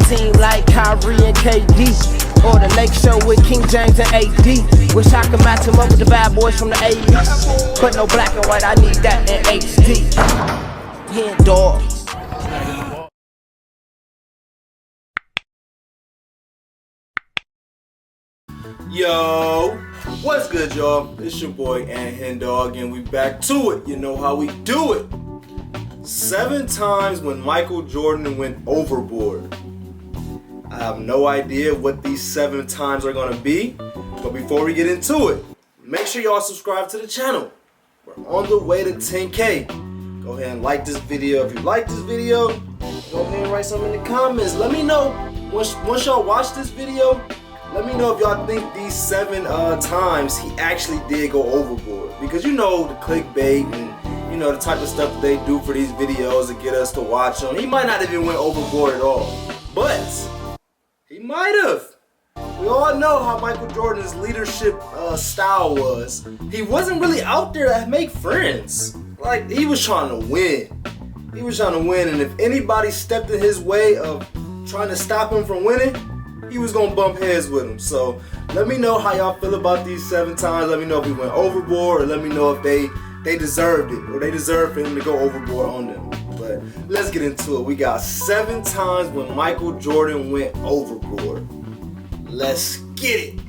team like Kyrie and KD, or the Lake Show with King James and AD. Wish I could match him up with the bad boys from the 80s, but no black and white, I need that in HD. HenDawgz. Yo, what's good, y'all? It's your boy HenDawgz, and we back to it. You know how we do it. 7 times when Michael Jordan went overboard. I have no idea what these 7 times are gonna be, but before we get into it, make sure y'all subscribe to the channel. We're on the way to 10K. Go ahead and like this video. If you like this video, go ahead and write something in the comments. Let me know once y'all watch this video. Let me know if y'all think these 7 times he actually did go overboard. Because you know the clickbait and you know the type of stuff that they do for these videos to get us to watch them. He might not even went overboard at all. But he might have. We all know how Michael Jordan's leadership style was. He wasn't really out there to make friends. Like, he was trying to win. He was trying to win, and if anybody stepped in his way of trying to stop him from winning, he was gonna bump heads with him. So let me know how y'all feel about these 7 times. Let me know if he went overboard, or let me know if they deserved it, or they deserved for him to go overboard on them. But let's get into it. We got 7 times when Michael Jordan went overboard. Let's get it.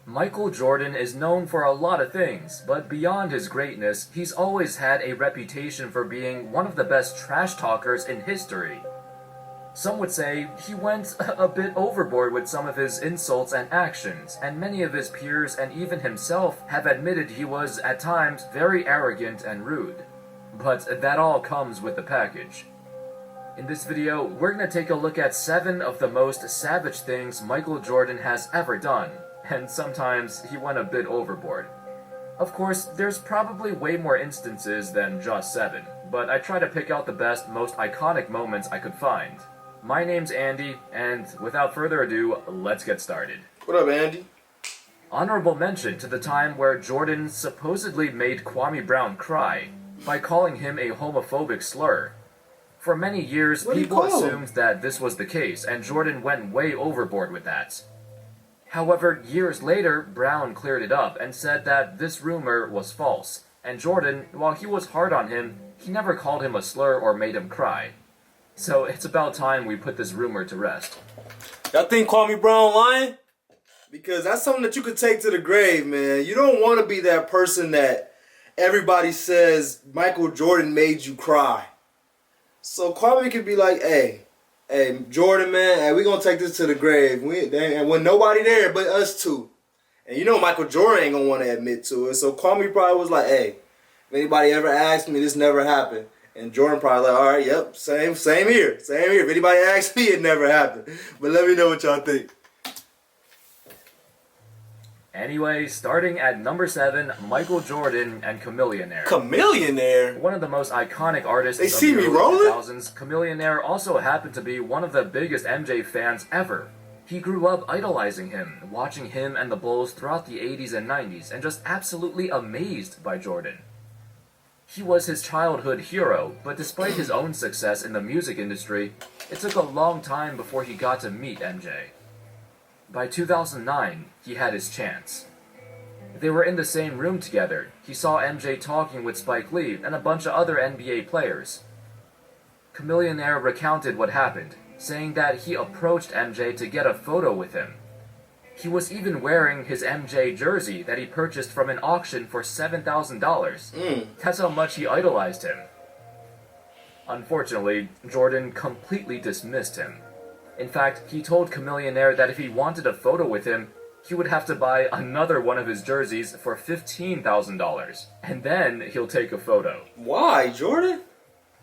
Michael Jordan is known for a lot of things, but beyond his greatness, he's always had a reputation for being one of the best trash talkers in history. Some would say he went a bit overboard with some of his insults and actions, and many of his peers and even himself have admitted he was, at times, very arrogant and rude. But that all comes with the package. In this video, we're going to take a look at 7 of the most savage things Michael Jordan has ever done, and sometimes he went a bit overboard. Of course, there's probably way more instances than just 7, but I try to pick out the best, most iconic moments I could find. My name's Andy, and without further ado, let's get started. What up, Andy? Honorable mention to the time where Jordan supposedly made Kwame Brown cry by calling him a homophobic slur. For many years, people assumed that this was the case, and Jordan went way overboard with that. However, years later, Brown cleared it up and said that this rumor was false, and Jordan, while he was hard on him, he never called him a slur or made him cry. So it's about time we put this rumor to rest. Y'all think Kwame Brown lying? Because that's something that you could take to the grave, man. You don't want to be that person that everybody says Michael Jordan made you cry. So Kwame could be like, hey, Jordan, man, hey, we gonna take this to the grave. And when nobody there but us two. And you know Michael Jordan ain't gonna want to admit to it. So Kwame probably was like, hey, if anybody ever asked me, this never happened. And Jordan probably like, all right, yep, same here. If anybody asks me, it never happened. But let me know what y'all think. Anyway, starting at number 7, Michael Jordan and Chamillionaire. Chamillionaire? One of the most iconic artists they of see the me early rolling? 2000s, Chamillionaire also happened to be one of the biggest MJ fans ever. He grew up idolizing him, watching him and the Bulls throughout the 80s and 90s, and just absolutely amazed by Jordan. He was his childhood hero, but despite his own success in the music industry, it took a long time before he got to meet MJ. By 2009, he had his chance. They were in the same room together. He saw MJ talking with Spike Lee and a bunch of other NBA players. Chamillionaire recounted what happened, saying that he approached MJ to get a photo with him. He was even wearing his MJ jersey that he purchased from an auction for $7,000. That's how much he idolized him. Unfortunately, Jordan completely dismissed him. In fact, he told Chamillionaire that if he wanted a photo with him, he would have to buy another one of his jerseys for $15,000, and then he'll take a photo. Why, Jordan?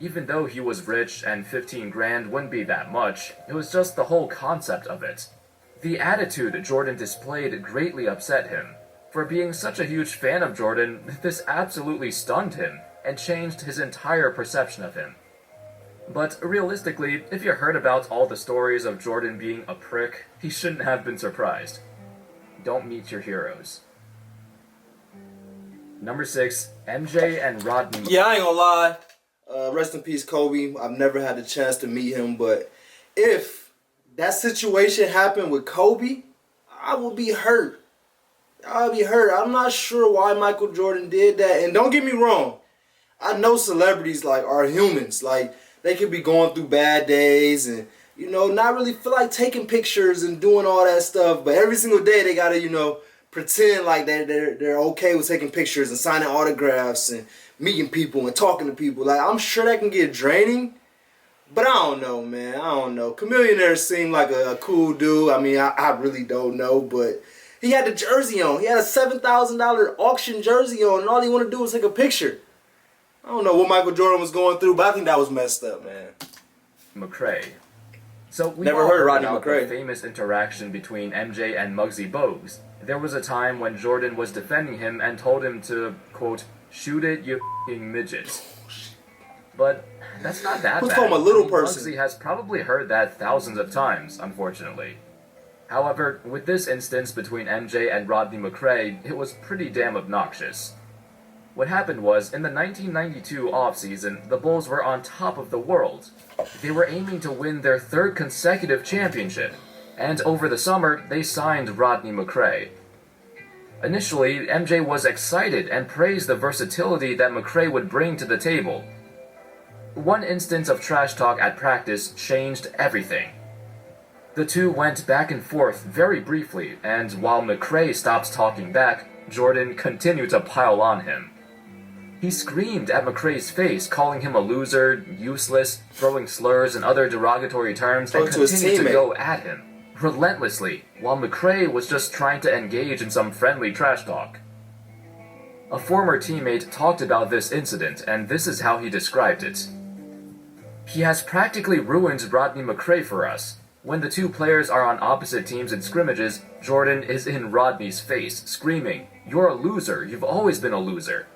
Even though he was rich and 15 grand wouldn't be that much, it was just the whole concept of it. The attitude Jordan displayed greatly upset him. For being such a huge fan of Jordan, this absolutely stunned him and changed his entire perception of him. But realistically, if you heard about all the stories of Jordan being a prick, he shouldn't have been surprised. Don't meet your heroes. Number 6, MJ and Rodney. Yeah, I ain't gonna lie. Rest in peace, Kobe. I've never had the chance to meet him, but if that situation happened with Kobe, I would be hurt. I'd be hurt. I'm not sure why Michael Jordan did that. And don't get me wrong, I know celebrities like are humans. Like they could be going through bad days and not really feel like taking pictures and doing all that stuff. But every single day they gotta pretend like they're okay with taking pictures and signing autographs and meeting people and talking to people. Like I'm sure that can get draining. But I don't know, man. I don't know. Chameleonaire seemed like a cool dude. I mean, I really don't know, but he had the jersey on. He had a $7,000 auction jersey on, and all he wanted to do was take a picture. I don't know what Michael Jordan was going through, but I think that was messed up, man. McRae. So we Never all heard of Rodney about McRae. the famous interaction between MJ and Muggsy Bogues. There was a time when Jordan was defending him and told him to, quote, "Shoot it, you f***ing midget." But that's not that Who's bad. from a little person? Muggsy has probably heard that thousands of times, unfortunately. However, with this instance between MJ and Rodney McRae, it was pretty damn obnoxious. What happened was, in the 1992 offseason, the Bulls were on top of the world. They were aiming to win their third consecutive championship, and over the summer, they signed Rodney McRae. Initially, MJ was excited and praised the versatility that McRae would bring to the table. One instance of trash talk at practice changed everything. The two went back and forth very briefly, and while McRae stopped talking back, Jordan continued to pile on him. He screamed at McRae's face, calling him a loser, useless, throwing slurs and other derogatory terms, and continued to go at him, relentlessly, while McRae was just trying to engage in some friendly trash talk. A former teammate talked about this incident, and this is how he described it. "He has practically ruined Rodney McRae for us. When the two players are on opposite teams in scrimmages, Jordan is in Rodney's face, screaming, 'You're a loser, you've always been a loser.'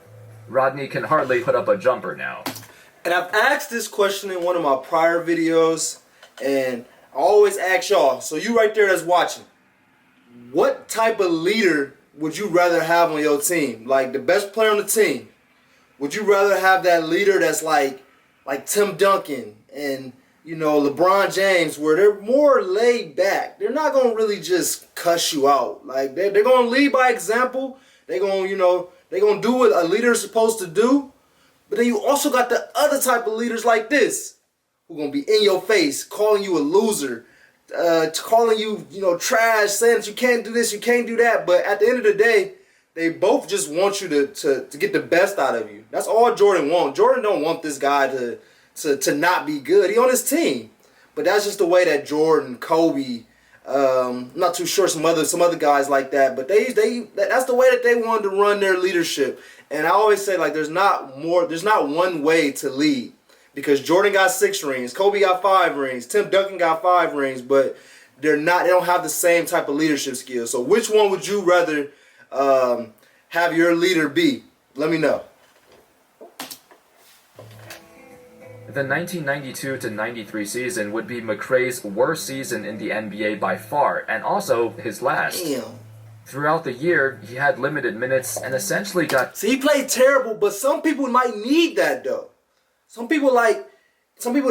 Rodney can hardly put up a jumper now." And I've asked this question in one of my prior videos, and I always ask y'all, so you right there that's watching, what type of leader would you rather have on your team? Like the best player on the team. Would you rather have that leader that's like Tim Duncan and LeBron James, where they're more laid back? They're not gonna really just cuss you out. Like they're gonna lead by example. They're gonna do what a leader is supposed to do. But then you also got the other type of leaders like this, who gonna be in your face, calling you a loser, calling you trash, saying that you can't do this, you can't do that. But at the end of the day, they both just want you to get the best out of you. That's all Jordan wants. Jordan don't want this guy to not be good. He on his team. But that's just the way that Jordan, Kobe, I'm not too sure some other guys like that, but that's the way that they wanted to run their leadership. And I always say, like, there's not one way to lead, because Jordan got 6 rings, Kobe got 5 rings, Tim Duncan got 5 rings, but they don't have the same type of leadership skills. So which one would you rather have your leader be? Let me know. The 1992-93 season would be McRae's worst season in the NBA by far, and also his last. Damn. Throughout the year, he had limited minutes and essentially got... See, he played terrible, but some people might need that, though. Some people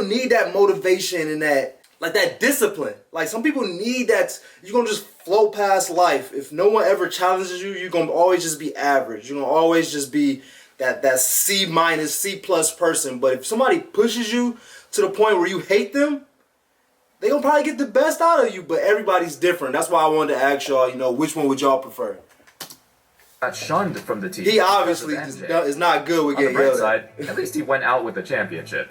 need that motivation and that discipline. Like, some people need that. You're going to just float past life. If no one ever challenges you, you're going to always just be average. You're going to always just be that C-, C+ person. But if somebody pushes you to the point where you hate them, they gonna probably get the best out of you. But everybody's different. That's why I wanted to ask y'all, which one would y'all prefer? got shunned from the team. He obviously is not good with getting yelled at. At least he went out with the championship.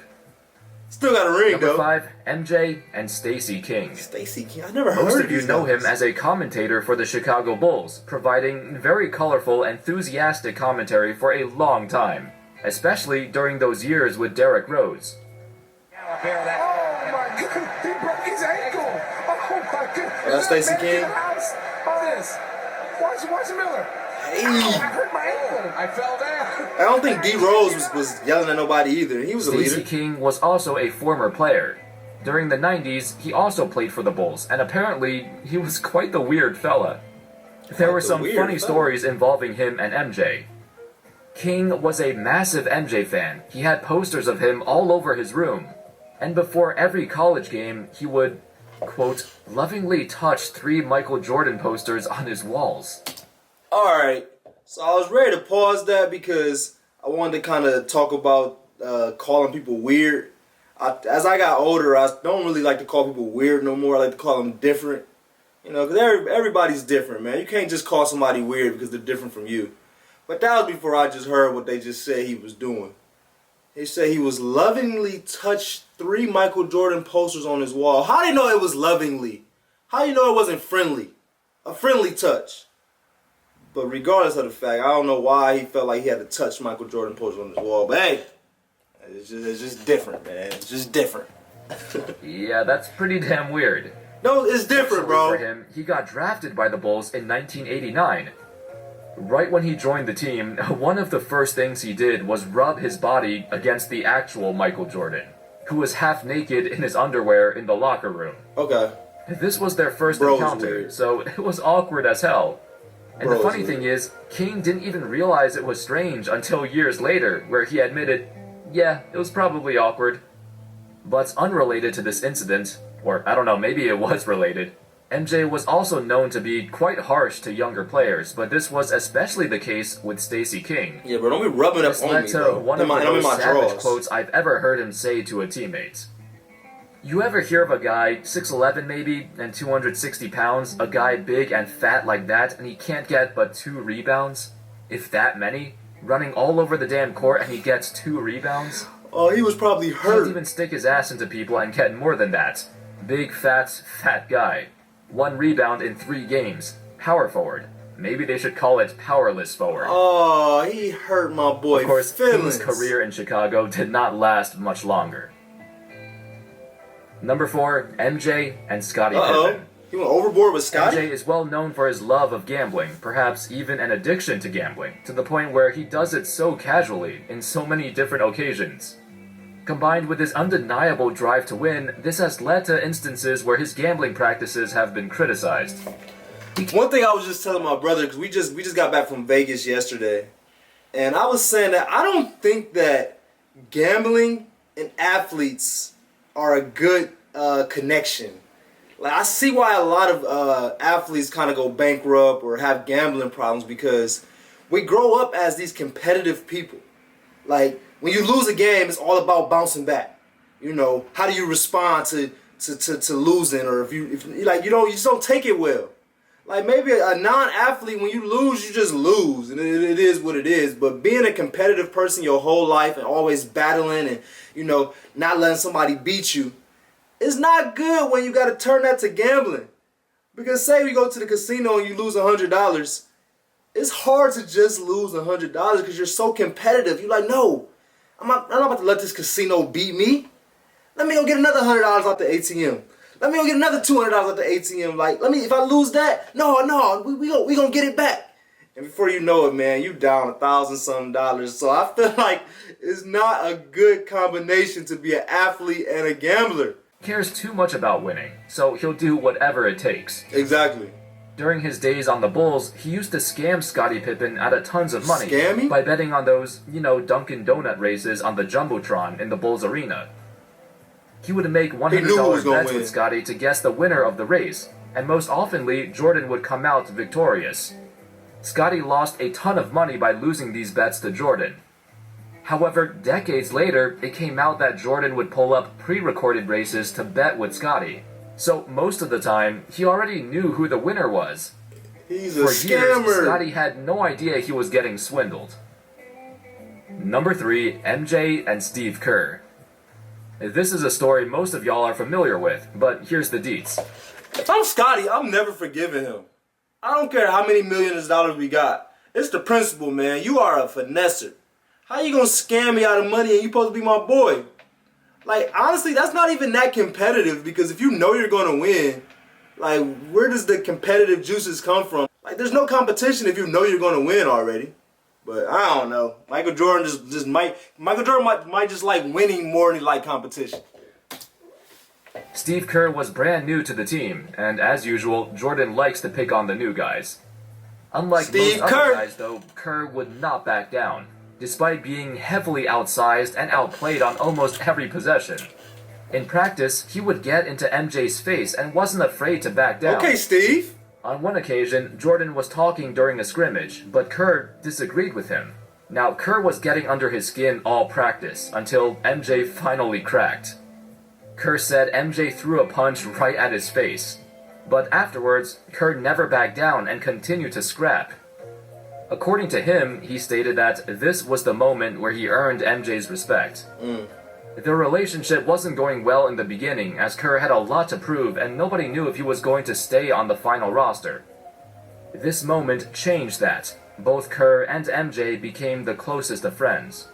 Still got a ring, Number though. 5, MJ and Stacey King. Stacey King? I never heard Most of of you know him as a commentator for the Chicago Bulls, providing very colorful, enthusiastic commentary for a long time, especially during those years with Derrick Rose. Oh my God, he broke his ankle. Oh my goodness. That's Stacey King? Oh, this. Watch Miller. Hey. I hurt my ankle. I fell down. I don't think D Rose was yelling at nobody either. He was a leader. Stacey King was also a former player. During the 90s, he also played for the Bulls, and apparently, he was quite the weird fella. There were some funny stories involving him and MJ. King was a massive MJ fan. He had posters of him all over his room. And before every college game, he would quote, lovingly touched 3 Michael Jordan posters on his walls. Alright, so I was ready to pause that because I wanted to kind of talk about calling people weird. As I got older, I don't really like to call people weird no more. I like to call them different. You know, because everybody's different, man. You can't just call somebody weird because they're different from you. But that was before I just heard what they just said he was doing. He said he was lovingly touched 3 Michael Jordan posters on his wall. How do you know it was lovingly? How do you know it wasn't friendly? A friendly touch. But regardless of the fact, I don't know why he felt like he had to touch Michael Jordan posters on his wall. But hey, it's just different, man. It's just different. Yeah, that's pretty damn weird. No, it's different, bro. For him, he got drafted by the Bulls in 1989. Right when he joined the team, one of the first things he did was rub his body against the actual Michael Jordan, who was half naked in his underwear in the locker room. Okay. This was their first Bro's encounter, weird. so it was awkward as hell. And Bro's the funny weird. thing is, King didn't even realize it was strange until years later, where he admitted, yeah, it was probably awkward. But unrelated to this incident, or I don't know, maybe it was related, MJ was also known to be quite harsh to younger players, but this was especially the case with Stacey King. Yeah, bro, don't be rubbing up This on led me, to bro. one of the I'm in most my savage drawers. quotes I've ever heard him say to a teammate. You ever hear of a guy, 6'11 maybe, and 260 pounds, a guy big and fat like that, and he can't get but 2 rebounds? If that many? Running all over the damn court and he gets 2 rebounds? Oh, he was probably He can't hurt. even stick his ass into people and get more than that. Big, fat guy. 1 rebound in 3 games. Power forward. Maybe they should call it powerless forward. Oh, he hurt my boy Of course, feelings. King's career in Chicago did not last much longer. Number 4, MJ and Scottie Pippen. He went overboard with Scottie? MJ is well known for his love of gambling, perhaps even an addiction to gambling, to the point where he does it so casually in so many different occasions. Combined with his undeniable drive to win, this has led to instances where his gambling practices have been criticized. One thing I was just telling my brother, because we just got back from Vegas yesterday, and I was saying that I don't think that gambling and athletes are a good connection. Like, I see why a lot of athletes kind of go bankrupt or have gambling problems, because we grow up as these competitive people. Like, when you lose a game, it's all about bouncing back. You know, how do you respond to losing, or if you just don't take it well. Like, maybe a non-athlete, when you lose, you just lose, and it is what it is. But being a competitive person your whole life and always battling and, you know, not letting somebody beat you, it's not good when you got to turn that to gambling. Because say you go to the casino and you lose $100, it's hard to just lose $100 because you're so competitive. You're like, no, I'm not about to let this casino beat me. Let me go get another $100 out the ATM. Let me go get another $200 out the ATM. Like, if I lose that, we gonna get it back. And before you know it, man, you down $1,000-something. So I feel like it's not a good combination to be an athlete and a gambler. He cares too much about winning, so he'll do whatever it takes. Exactly. During his days on the Bulls, he used to scam Scottie Pippen out of tons of money Scam him? by betting on those, Dunkin' Donut races on the Jumbotron in the Bulls arena. He would make He knew who was $100 gonna bets win. with Scottie to guess the winner of the race, and most oftenly, Jordan would come out victorious. Scottie lost a ton of money by losing these bets to Jordan. However, decades later, it came out that Jordan would pull up pre-recorded races to bet with Scottie. So most of the time, he already knew who the winner was. He's a For years, scammer. Scottie had no idea he was getting swindled. Number 3, MJ and Steve Kerr. This is a story most of y'all are familiar with, but here's the deets. If I'm Scottie, I'm never forgiving him. I don't care how many millions of dollars we got. It's the principle, man. You are a finesser. How you gonna scam me out of money and you supposed to be my boy? Like, honestly, that's not even that competitive, because if you know you're gonna win, like, where does the competitive juices come from? Like, there's no competition if you know you're gonna win already. But I don't know. Michael Jordan might just like winning more than he like competition. Steve Kerr was brand new to the team, and as usual, Jordan likes to pick on the new guys. Unlike Steve most Kerr. other guys, though, Kerr would not back down, despite being heavily outsized and outplayed on almost every possession. In practice, he would get into MJ's face and wasn't afraid to back down. Okay, Steve. On one occasion, Jordan was talking during a scrimmage, but Kerr disagreed with him. Now, Kerr was getting under his skin all practice, until MJ finally cracked. Kerr said MJ threw a punch right at his face. But afterwards, Kerr never backed down and continued to scrap. According to him, he stated that this was the moment where he earned MJ's respect. The relationship wasn't going well in the beginning, as Kerr had a lot to prove and nobody knew if he was going to stay on the final roster. This moment changed that. Both Kerr and MJ became the closest of friends.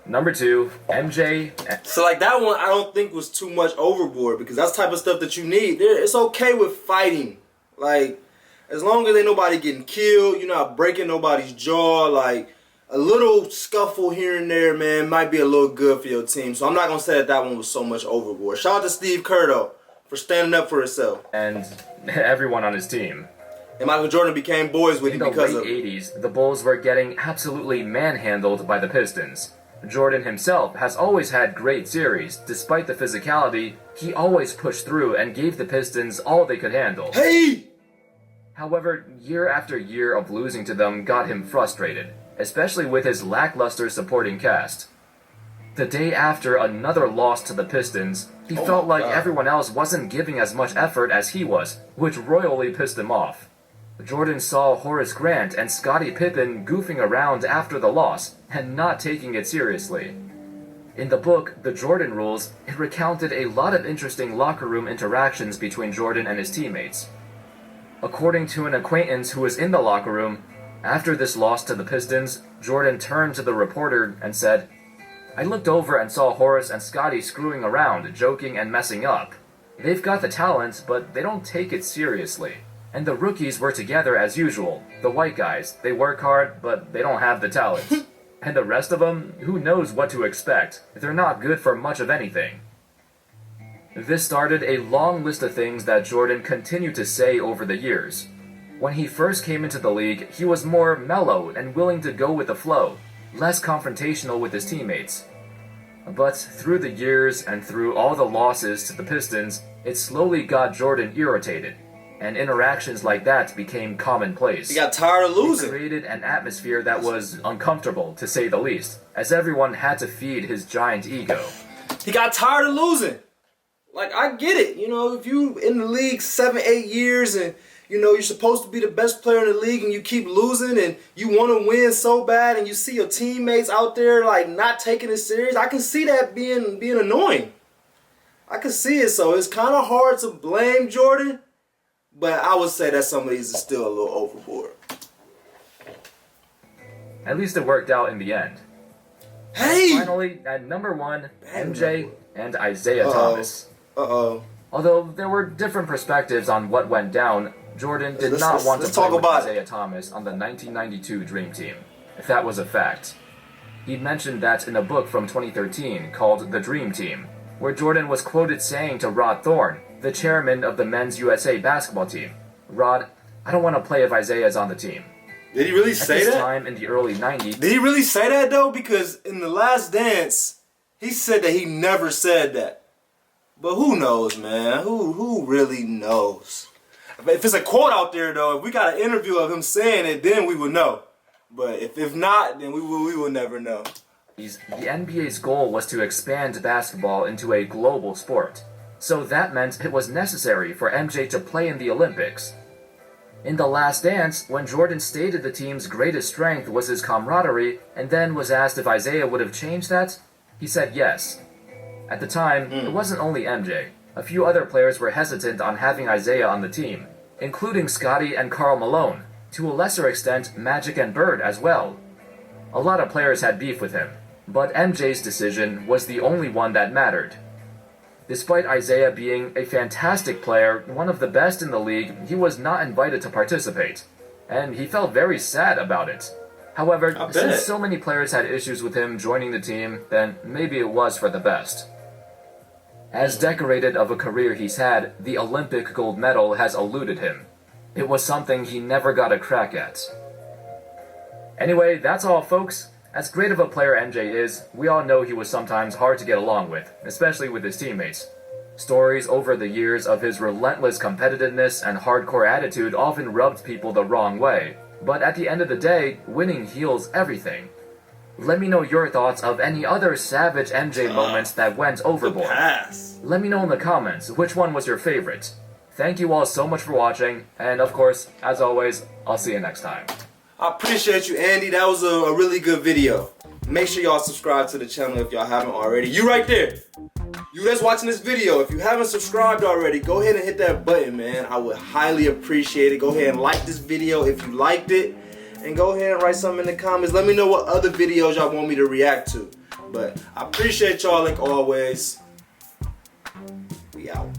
Number 2, MJ. So like that one I don't think was too much overboard, because that's the type of stuff that you need. It's okay with fighting. Like, as long as ain't nobody getting killed, you're not breaking nobody's jaw, like a little scuffle here and there, man, might be a little good for your team. So I'm not gonna say that that one was so much overboard. Shout out to Steve Kerr though, for standing up for himself. And everyone on his team. And Michael Jordan became boys with him because of In the late 80s, the Bulls were getting absolutely manhandled by the Pistons. Jordan himself has always had great series. Despite the physicality, he always pushed through and gave the Pistons all they could handle. Hey! However, year after year of losing to them got him frustrated, especially with his lackluster supporting cast. The day after another loss to the Pistons, he felt like everyone else wasn't giving as much effort as he was, which royally pissed him off. Jordan saw Horace Grant and Scottie Pippen goofing around after the loss and not taking it seriously. In the book, The Jordan Rules, it recounted a lot of interesting locker room interactions between Jordan and his teammates. According to an acquaintance who was in the locker room, after this loss to the Pistons, Jordan turned to the reporter and said, "I looked over and saw Horace and Scottie screwing around, joking and messing up. They've got the talent, but they don't take it seriously. And the rookies were together as usual. The white guys, they work hard, but they don't have the talent. And the rest of them, who knows what to expect? They're not good for much of anything." This started a long list of things that Jordan continued to say over the years. When he first came into the league, he was more mellow and willing to go with the flow, less confrontational with his teammates. But through the years and through all the losses to the Pistons, it slowly got Jordan irritated, and interactions like that became commonplace. He got tired of losing. It created an atmosphere that was uncomfortable, to say the least, as everyone had to feed his giant ego. He got tired of losing. Like, I get it. You know, if you in the league 7, 8 years and, you know, you're supposed to be the best player in the league and you keep losing and you want to win so bad and you see your teammates out there, like, not taking it serious, I can see that being annoying. I can see it. So it's kind of hard to blame Jordan, but I would say that some of these are still a little overboard. At least it worked out in the end. Hey! Finally, at number 1, MJ and Isaiah Thomas. Although there were different perspectives on what went down, Jordan did not want to play with Isaiah Thomas on the 1992 Dream Team, if that was a fact. He mentioned that in a book from 2013 called The Dream Team, where Jordan was quoted saying to Rod Thorne, the chairman of the men's USA basketball team, "Rod, I don't want to play if Isaiah's on the team." Did he really say that? At this time in the early 90s... Did he really say that, though? Because in The Last Dance, he said that he never said that. But who knows, man? Who really knows? If it's a quote out there, though, if we got an interview of him saying it, then we would know. But if not, then we will never know. The NBA's goal was to expand basketball into a global sport. So that meant it was necessary for MJ to play in the Olympics. In The Last Dance, when Jordan stated the team's greatest strength was his camaraderie, and then was asked if Isaiah would have changed that, he said yes. At the time, it wasn't only MJ. A few other players were hesitant on having Isaiah on the team, including Scottie and Karl Malone, to a lesser extent Magic and Bird as well. A lot of players had beef with him, but MJ's decision was the only one that mattered. Despite Isaiah being a fantastic player, one of the best in the league, he was not invited to participate, and he felt very sad about it. However, since so many players had issues with him joining the team, then maybe it was for the best. As decorated of a career he's had, the Olympic gold medal has eluded him. It was something he never got a crack at. Anyway, that's all, folks. As great of a player MJ is, we all know he was sometimes hard to get along with, especially with his teammates. Stories over the years of his relentless competitiveness and hardcore attitude often rubbed people the wrong way, but at the end of the day, winning heals everything. Let me know your thoughts of any other savage MJ moments that went overboard. Let me know in the comments which one was your favorite. Thank you all so much for watching, and of course, as always, I'll see you next time. I appreciate you, Andy. That was a really good video. Make sure y'all subscribe to the channel if y'all haven't already. You right there. You that's watching this video, if you haven't subscribed already, go ahead and hit that button, man. I would highly appreciate it. Go ahead and like this video if you liked it. And go ahead and write something in the comments. Let me know what other videos y'all want me to react to. But I appreciate y'all like always. We out.